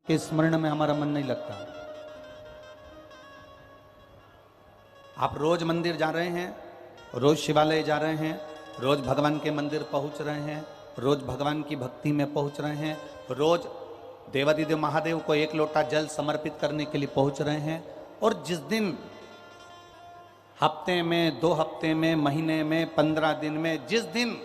के स्मरण में हमारा मन नहीं लगता। आप रोज मंदिर जा रहे हैं, रोज शिवालय जा रहे हैं, रोज भगवान के मंदिर पहुंच रहे हैं, रोज भगवान की भक्ति में पहुंच रहे हैं, रोज देवादिदेव महादेव को एक लोटा जल समर्पित करने के लिए पहुंच रहे हैं। और जिस दिन हफ्ते में, 2 हफ्ते में, महीने में, 15 दिन में, जिस दिन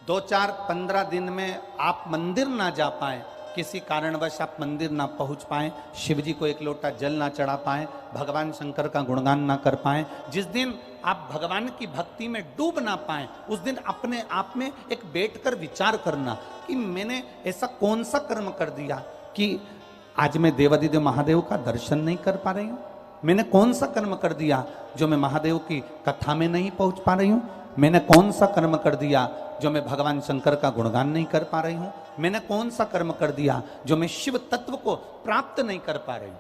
2, 4, 15 दिन में आप मंदिर ना जा पाए, किसी कारणवश आप मंदिर ना पहुंच पाए, शिव जी को एक लोटा जल ना चढ़ा पाए, भगवान शंकर का गुणगान ना कर पाए, जिस दिन आप भगवान की भक्ति में डूब ना पाए, उस दिन अपने आप में एक बैठकर विचार करना कि मैंने ऐसा कौन सा कर्म कर दिया कि आज मैं देवादिदेव महादेव का दर्शन नहीं कर पा रही हूं। मैंने कौन सा कर्म कर दिया जो मैं महादेव की कथा में नहीं पहुंच पा रही हूं। मैंने कौन सा कर्म कर दिया जो मैं भगवान शंकर का गुणगान नहीं कर पा रही हूं। मैंने कौन सा कर्म कर दिया जो मैं शिव तत्व को प्राप्त नहीं कर पा रही हूं।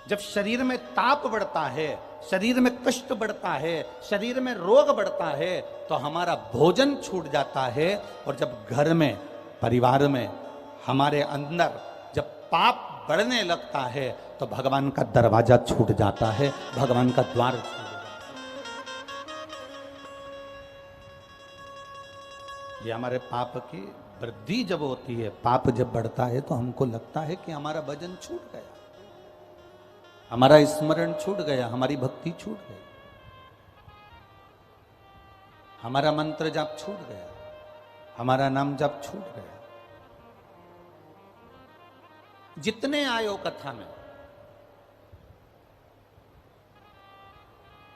जब शरीर में ताप बढ़ता है, शरीर में कष्ट बढ़ता है, शरीर में रोग बढ़ता है, तो हमारा भोजन छूट जाता है। और जब घर में, परिवार में, हमारे अंदर जब पाप बढ़ने लगता है, तो भगवान का दरवाजा छूट जाता है, भगवान का द्वार छूट जाता है। ये हमारे पाप की वृद्धि जब होती है, पाप जब बढ़ता है, तो हमको लगता है कि हमारा भजन छूट गया, हमारा स्मरण छूट गया, हमारी भक्ति छूट गई, हमारा मंत्र जाप छूट गया, हमारा नाम जाप छूट गया। जितने आयो कथा में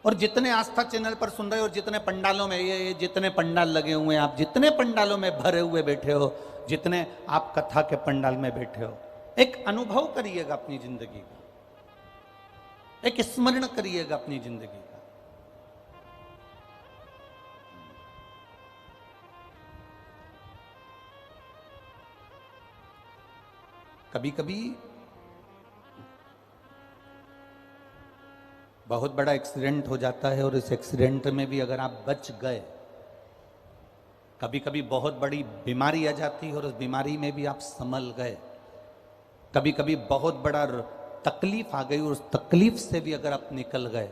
और जितने आस्था चैनल पर सुन रहे हो, और जितने पंडालों में, ये जितने पंडाल लगे हुए हैं, आप जितने पंडालों में भरे हुए बैठे हो, जितने आप कथा के पंडाल में बैठे हो, एक अनुभव करिएगा अपनी जिंदगी का, एक स्मरण करिएगा अपनी जिंदगी का। कभी कभी बहुत बड़ा एक्सीडेंट हो जाता है, और इस एक्सीडेंट में भी अगर आप बच गए, कभी कभी बहुत बड़ी बीमारी आ जाती है और उस बीमारी में भी आप संभल गए, कभी कभी बहुत बड़ा तकलीफ आ गई और उस तकलीफ से भी अगर आप निकल गए,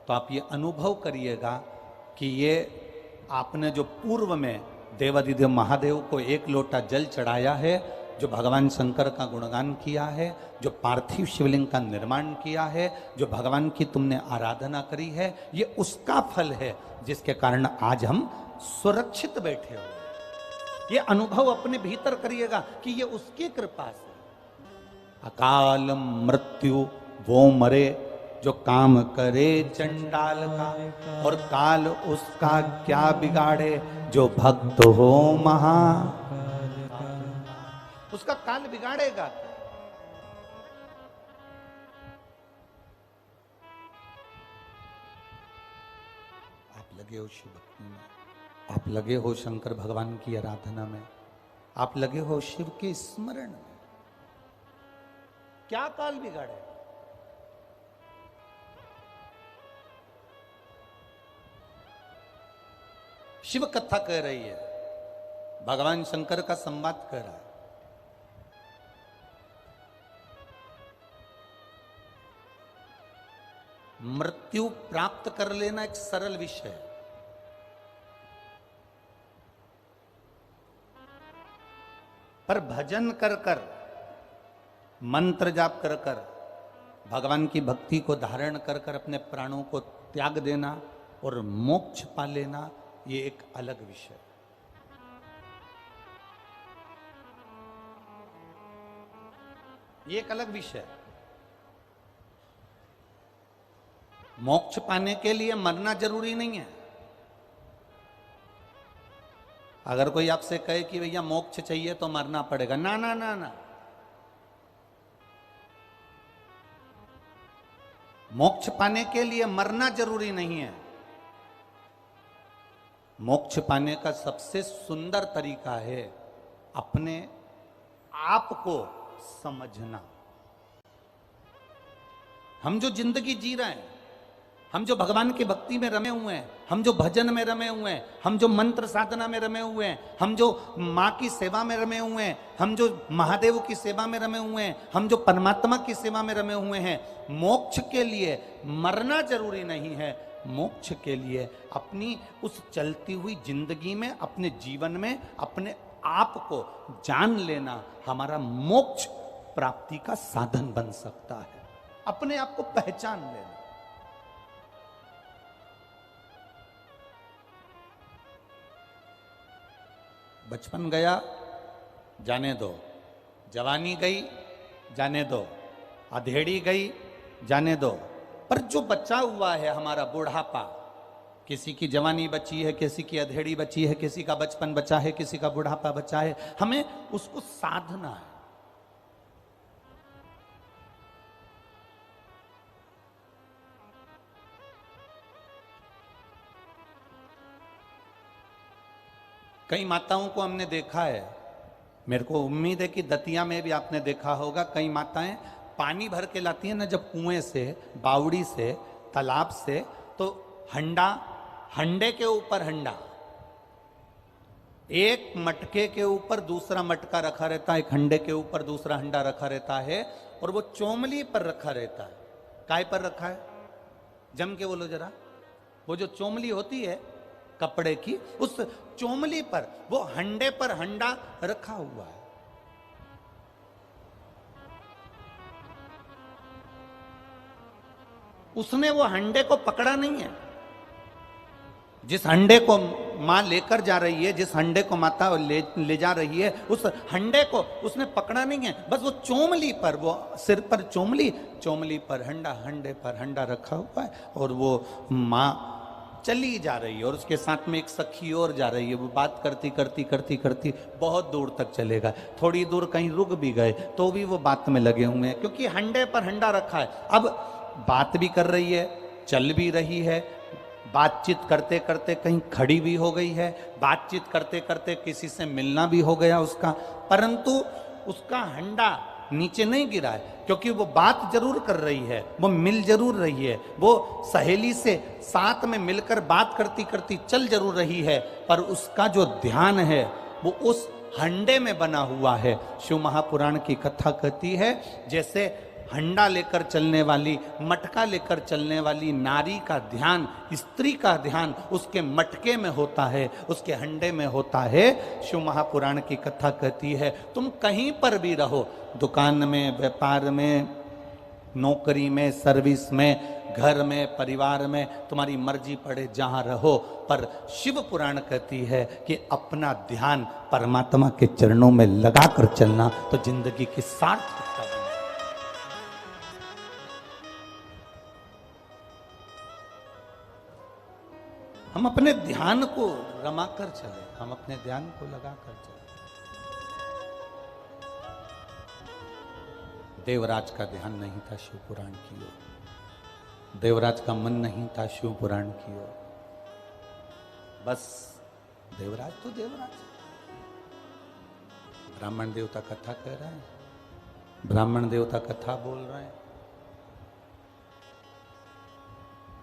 तो आप ये अनुभव करिएगा कि ये आपने जो पूर्व में देवादिदेव महादेव को एक लोटा जल चढ़ाया है, जो भगवान शंकर का गुणगान किया है, जो पार्थिव शिवलिंग का निर्माण किया है, जो भगवान की तुमने आराधना करी है, ये उसका फल है जिसके कारण आज हम सुरक्षित बैठे हुए। ये अनुभव अपने भीतर करिएगा कि ये उसकी कृपा से। अकाल मृत्यु वो मरे जो काम करे चंडाल का, और काल उसका क्या बिगाड़े जो भक्त हो महा। उसका काल बिगाड़ेगा। आप लगे हो शिव भक्ति में, आप लगे हो शंकर भगवान की आराधना में, आप लगे हो शिव के स्मरण में, क्या काल बिगाड़ेगा? शिव कथा कह रही है, भगवान शंकर का संवाद कर रहा है। मृत्यु प्राप्त कर लेना एक सरल विषय है, पर भजन कर कर, मंत्र जाप कर कर, भगवान की भक्ति को धारण कर कर अपने प्राणों को त्याग देना और मोक्ष पा लेना, ये एक अलग विषय है। ये एक अलग विषय है। मोक्ष पाने के लिए मरना जरूरी नहीं है। अगर कोई आपसे कहे कि भैया मोक्ष चाहिए तो मरना पड़ेगा, ना ना ना ना, मोक्ष पाने के लिए मरना जरूरी नहीं है। मोक्ष पाने का सबसे सुंदर तरीका है अपने आप को समझना। हम जो जिंदगी जी रहे हैं, हम जो भगवान की भक्ति में रमे हुए हैं, हम जो भजन में रमे हुए हैं, हम जो मंत्र साधना में रमे हुए हैं, हम जो माँ की सेवा में रमे हुए हैं, हम जो महादेव की सेवा में रमे हुए हैं, हम जो परमात्मा की सेवा में रमे हुए हैं, मोक्ष के लिए मरना जरूरी नहीं है। मोक्ष के लिए अपनी उस चलती हुई जिंदगी में, अपने जीवन में अपने आप को जान लेना हमारा मोक्ष प्राप्ति का साधन बन सकता है। अपने आप को पहचान लेना। बचपन गया जाने दो, जवानी गई जाने दो, अधेड़ी गई जाने दो, पर जो बचा हुआ है हमारा बुढ़ापा, किसी की जवानी बची है, किसी की अधेड़ी बची है, किसी का बचपन बचा है, किसी का बुढ़ापा बचा है, हमें उसको साधना है। कई माताओं को हमने देखा है, मेरे को उम्मीद है कि दतिया में भी आपने देखा होगा, कई माताएं पानी भर के लाती हैं ना जब कुएं से, बावड़ी से, तालाब से, तो हंडे के ऊपर हंडा, एक मटके के ऊपर दूसरा मटका रखा रहता है, एक हंडे के ऊपर दूसरा हंडा रखा रहता है, और वो चोमली पर रखा रहता है। काय पर रखा है? जम के बोलो जरा। वो जो चोमली होती है कपड़े की, उस चोमली पर, वो हंडे पर हंडा रखा हुआ है। उसने वो हंडे को पकड़ा नहीं है। जिस हंडे को मां लेकर जा रही है, जिस हंडे को माता ले जा रही है, उस हंडे को उसने पकड़ा नहीं है। बस वो चोमली पर, वो सिर पर चोमली पर हंडा, हंडे पर हंडा रखा हुआ है, और वो मां चली जा रही है, और उसके साथ में एक सखी और जा रही है। वो बात करती करती करती करती बहुत दूर तक चलेगा। थोड़ी दूर कहीं रुक भी गए तो भी वो बात में लगे हुए हैं, क्योंकि हंडे पर हंडा रखा है। अब बात भी कर रही है, चल भी रही है, बातचीत करते करते कहीं खड़ी भी हो गई है, बातचीत करते करते किसी से मिलना भी हो गया उसका, परंतु उसका हंडा नीचे नहीं गिरा है, क्योंकि वो बात जरूर कर रही है, वो मिल जरूर रही है, वो सहेली से साथ में मिलकर बात करती करती चल जरूर रही है, पर उसका जो ध्यान है वो उस हंडे में बना हुआ है। शिव महापुराण की कथा कहती है, जैसे हंडा लेकर चलने वाली, मटका लेकर चलने वाली नारी का ध्यान, स्त्री का ध्यान उसके मटके में होता है, उसके हंडे में होता है। शिव महापुराण की कथा कहती है, तुम कहीं पर भी रहो, दुकान में, व्यापार में, नौकरी में, सर्विस में, घर में, परिवार में, तुम्हारी मर्जी पड़े जहां रहो, पर शिव पुराण कहती है कि अपना ध्यान परमात्मा के चरणों में लगाकर चलना तो जिंदगी की सार्थकता बने। हम अपने ध्यान को रमाकर चले, हम अपने ध्यान को लगाकर चले। देवराज का ध्यान नहीं था शिव पुराण की ओर, देवराज का मन नहीं था शिव पुराण की ओर। बस देवराज तो देवराज, ब्राह्मण देवता कथा कह रहे हैं, ब्राह्मण देवता कथा बोल रहे हैं,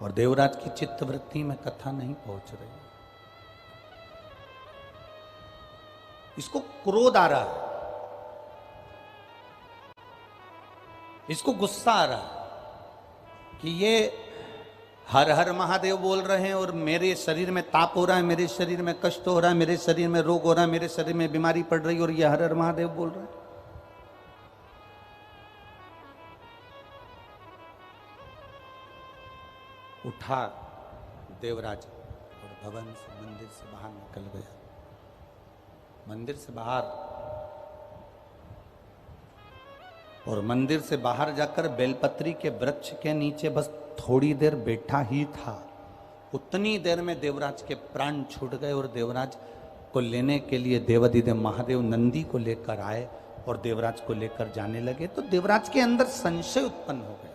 और देवराज की चित्तवृत्ति में कथा नहीं पहुंच रही। इसको क्रोध आ रहा है, इसको गुस्सा आ रहा है कि ये हर हर महादेव बोल रहे हैं और मेरे शरीर में ताप हो रहा है, मेरे शरीर में कष्ट हो रहा है, मेरे शरीर में रोग हो रहा है, मेरे शरीर में बीमारी पड़ रही है, और ये हर हर महादेव बोल रहे हैं। उठा देवराज और भवन से, मंदिर से बाहर निकल गया। मंदिर से बाहर, और मंदिर से बाहर जाकर बेलपत्री के वृक्ष के नीचे बस थोड़ी देर बैठा ही था। उतनी देर में देवराज के प्राण छूट गए, और देवराज को लेने के लिए देवाधिदेव महादेव नंदी को लेकर आए और देवराज को लेकर जाने लगे। तो देवराज के अंदर संशय उत्पन्न हो गया।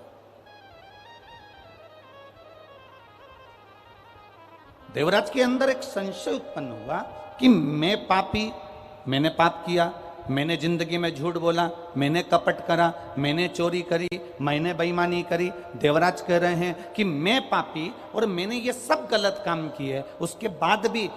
देवराज के अंदर एक संशय उत्पन्न हुआ कि मैं पापी, मैंने पाप किया, मैंने जिंदगी में झूठ बोला, मैंने कपट करा, मैंने चोरी करी, मैंने बेईमानी करी। देवराज कह रहे हैं कि मैं पापी और मैंने ये सब गलत काम किए, उसके बाद भी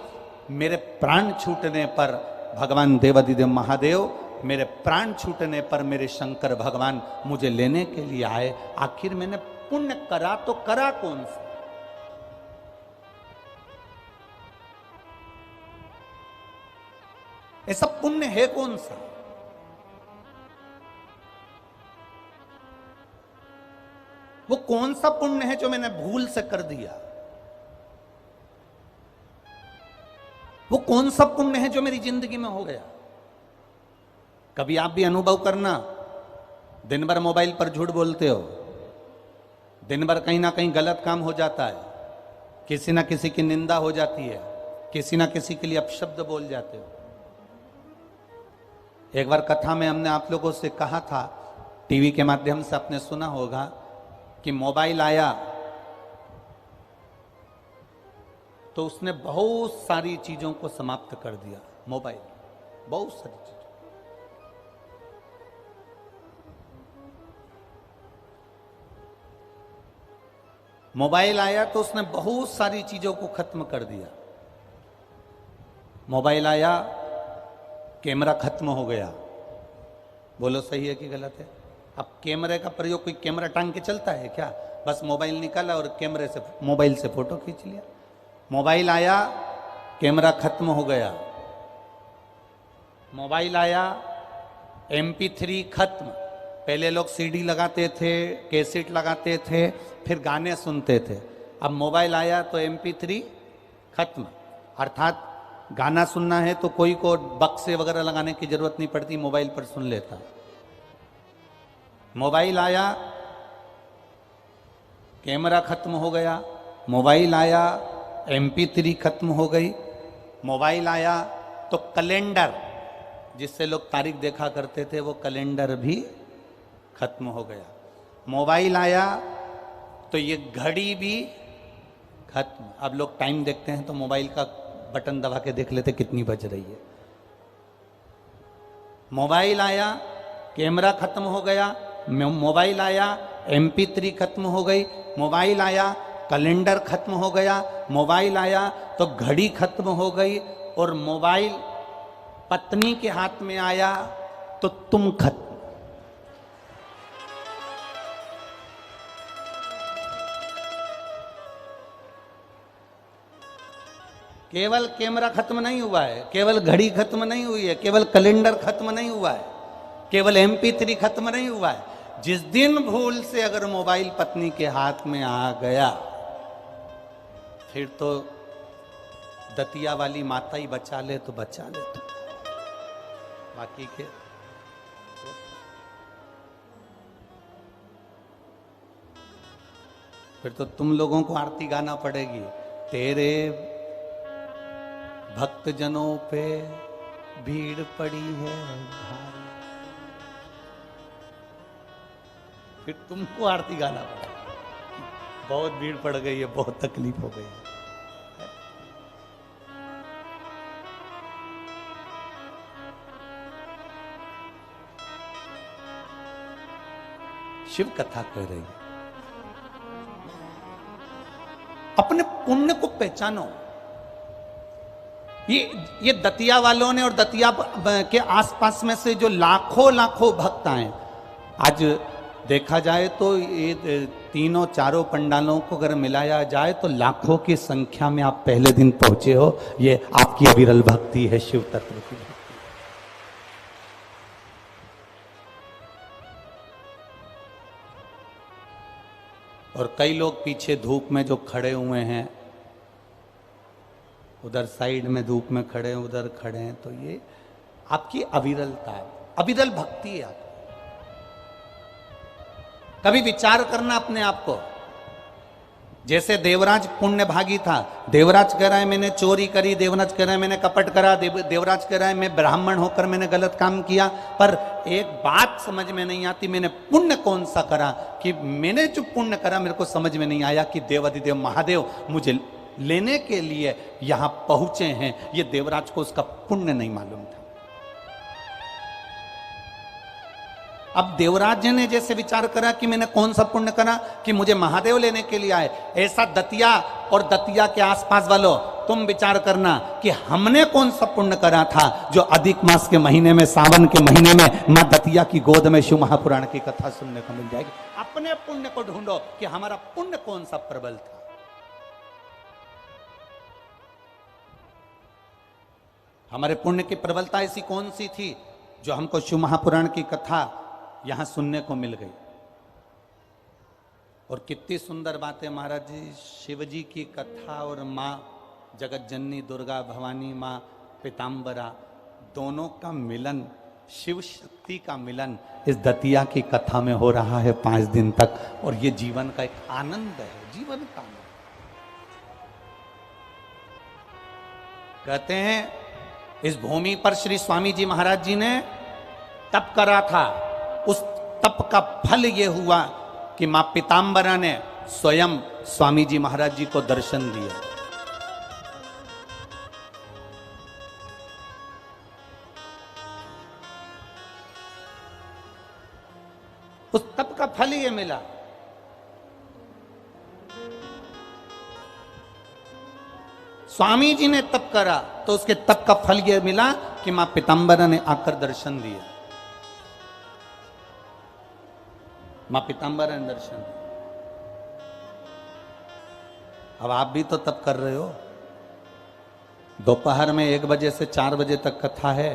मेरे प्राण छूटने पर भगवान देवाधिदेव महादेव, मेरे प्राण छूटने पर मेरे शंकर भगवान मुझे लेने के लिए आए। आखिर मैंने पुण्य करा तो करा कौन सा? ऐसा पुण्य है कौन सा? वो कौन सा पुण्य है जो मैंने भूल से कर दिया? वो कौन सा पुण्य है जो मेरी जिंदगी में हो गया? कभी आप भी अनुभव करना, दिन भर मोबाइल पर झूठ बोलते हो, दिन भर कहीं ना कहीं गलत काम हो जाता है, किसी ना किसी की निंदा हो जाती है, किसी ना किसी के लिए अपशब्द बोल जाते हो। एक बार कथा में हमने आप लोगों से कहा था, टीवी के माध्यम से आपने सुना होगा कि मोबाइल आया तो उसने बहुत सारी चीजों को समाप्त कर दिया। मोबाइल बहुत सारी चीजें, मोबाइल आया तो उसने बहुत सारी चीजों को खत्म कर दिया। मोबाइल आया, कैमरा खत्म हो गया। बोलो सही है कि गलत है? अब कैमरे का प्रयोग, कोई कैमरा टांग के चलता है क्या? बस मोबाइल निकाला और कैमरे से, मोबाइल से फोटो खींच लिया। मोबाइल आया, कैमरा खत्म हो गया। मोबाइल आया, MP3 खत्म। पहले लोग CD लगाते थे, कैसेट लगाते थे, फिर गाने सुनते थे। अब मोबाइल आया तो MP3 खत्म। अर्थात गाना सुनना है तो कोई को बक्से वगैरह लगाने की जरूरत नहीं पड़ती, मोबाइल पर सुन लेता। मोबाइल आया, कैमरा खत्म हो गया। मोबाइल आया, MP3 खत्म हो गई। मोबाइल आया तो कैलेंडर, जिससे लोग तारीख देखा करते थे, वो कैलेंडर भी खत्म हो गया। मोबाइल आया तो ये घड़ी भी खत्म। अब लोग टाइम देखते हैं तो मोबाइल का बटन दबा के देख लेते कितनी बज रही है। मोबाइल आया, कैमरा खत्म हो गया। मोबाइल आया, MP3 खत्म हो गई। मोबाइल आया, कैलेंडर खत्म हो गया। मोबाइल आया तो घड़ी खत्म हो गई। और मोबाइल पत्नी के हाथ में आया तो तुम खत्म। केवल कैमरा खत्म नहीं हुआ है, केवल घड़ी खत्म नहीं हुई है, केवल कैलेंडर खत्म नहीं हुआ है, केवल MP3 खत्म नहीं हुआ है। जिस दिन भूल से अगर मोबाइल पत्नी के हाथ में आ गया, फिर तो दतिया वाली माता ही बचा ले तो बचा ले, तो बाकी के फिर तो तुम लोगों को आरती गाना पड़ेगी। तेरे भक्त जनों पे भीड़ पड़ी है भारी, फिर तुमको आरती गाना पड़ेगा। बहुत भीड़ पड़ गई है, बहुत तकलीफ हो गई है। शिव कथा कह रही है, अपने पुण्य को पहचानो। ये दतिया वालों ने और दतिया के आसपास में से जो लाखों लाखों भक्त आए, आज देखा जाए तो ये तीनों चारों पंडालों को अगर मिलाया जाए तो लाखों की संख्या में आप पहले दिन पहुंचे हो। ये आपकी अविरल भक्ति है, शिव तत्व की भक्ति। और कई लोग पीछे धूप में जो खड़े हुए हैं, उधर साइड में धूप में खड़े हैं, उधर खड़े हैं, तो ये आपकी अविरलता है, अविरल भक्ति है। आप कभी विचार करना अपने आप को। जैसे देवराज पुण्य भागी था, देवराज कह रहा है मैंने चोरी करी, देवराज कह रहा है मैंने कपट करा, देवराज कह रहा है मैं ब्राह्मण होकर मैंने गलत काम किया। पर एक बात समझ में नहीं आती, मैंने पुण्य कौन सा करा कि मैंने जो पुण्य करा मेरे को समझ में नहीं आया कि देवाधिदेव महादेव मुझे लेने के लिए यहां पहुंचे हैं। ये देवराज को उसका पुण्य नहीं मालूम था। अब देवराज जी ने जैसे विचार करा कि मैंने कौन सा पुण्य करा कि मुझे महादेव लेने के लिए आए, ऐसा दतिया और दतिया के आसपास वालों तुम विचार करना कि हमने कौन सा पुण्य करा था जो अधिक मास के महीने में, सावन के महीने में मां दतिया की गोद में शिव महापुराण की कथा सुनने को मिल जाएगी। अपने पुण्य को ढूंढो कि हमारा पुण्य कौन सा प्रबल था। हमारे पुण्य की प्रबलता ऐसी कौन सी थी जो हमको शिव महापुराण की कथा यहां सुनने को मिल गई। और कितनी सुंदर बात है महाराज जी, शिव जी की कथा और मां जगत जननी दुर्गा भवानी, मां पीताम्बरा, दोनों का मिलन, शिव शक्ति का मिलन इस दतिया की कथा में हो रहा है 5 दिन तक। और ये जीवन का एक आनंद है, जीवन का आनंद। कहते हैं इस भूमि पर श्री स्वामी जी महाराज जी ने तप करा था। उस तप का फल ये हुआ कि मां पीताम्बरा ने स्वयं स्वामी जी महाराज जी को दर्शन दिया। उस तप का फल ये मिला। स्वामी जी ने तप करा तो उसके तप का फल यह मिला कि मां पीताम्बरा ने आकर दर्शन दिया। मां पीताम्बरा ने दर्शन दिया। अब आप भी तो तप कर रहे हो। दोपहर में 1 बजे से 4 बजे तक कथा है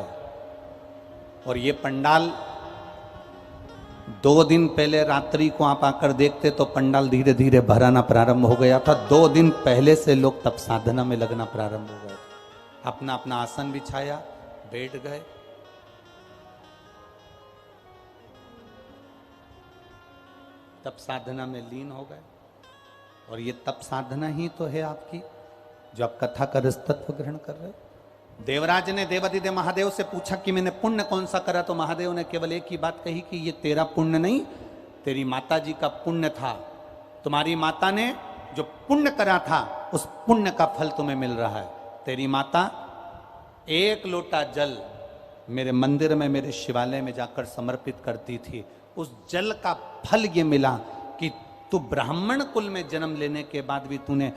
और ये पंडाल 2 दिन पहले रात्रि को आप आकर देखते तो पंडाल धीरे धीरे भराना प्रारंभ हो गया था। 2 दिन पहले से लोग तप साधना में लगना प्रारंभ हो गए। अपना अपना आसन बिछाया, बैठ गए। तप साधना में लीन हो गए। और ये तप साधना ही तो है आपकी जो आप कथा का रसतत्व ग्रहण कर रहे हो। देवराज ने देवादिदेव महादेव से पूछा कि मैंने पुण्य कौन सा करा, तो महादेव ने केवल एक ही बात कही कि ये तेरा पुण्य नहीं, तेरी माता जी का पुण्य था। तुम्हारी माता ने जो पुण्य करा था उस पुण्य का फल तुम्हें मिल रहा है। तेरी माता 1 लोटा जल मेरे मंदिर में, मेरे शिवालय में जाकर समर्पित करती थी। उस जल का फल ये मिला कि तू ब्राह्मण कुल में जन्म लेने के बाद भी तूने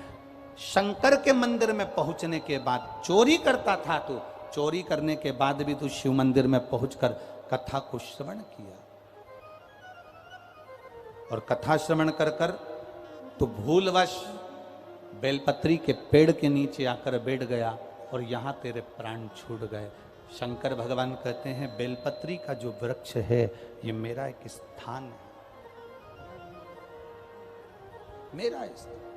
शंकर के मंदिर में पहुंचने के बाद चोरी करता था, तू चोरी करने के बाद भी तू शिव मंदिर में पहुंचकर कथा को श्रवण किया। और कथा श्रवण कर कर तू भूलवश बेलपत्री के पेड़ के नीचे आकर बैठ गया और यहां तेरे प्राण छूट गए। शंकर भगवान कहते हैं बेलपत्री का जो वृक्ष है ये मेरा एक स्थान है, मेरा स्थान।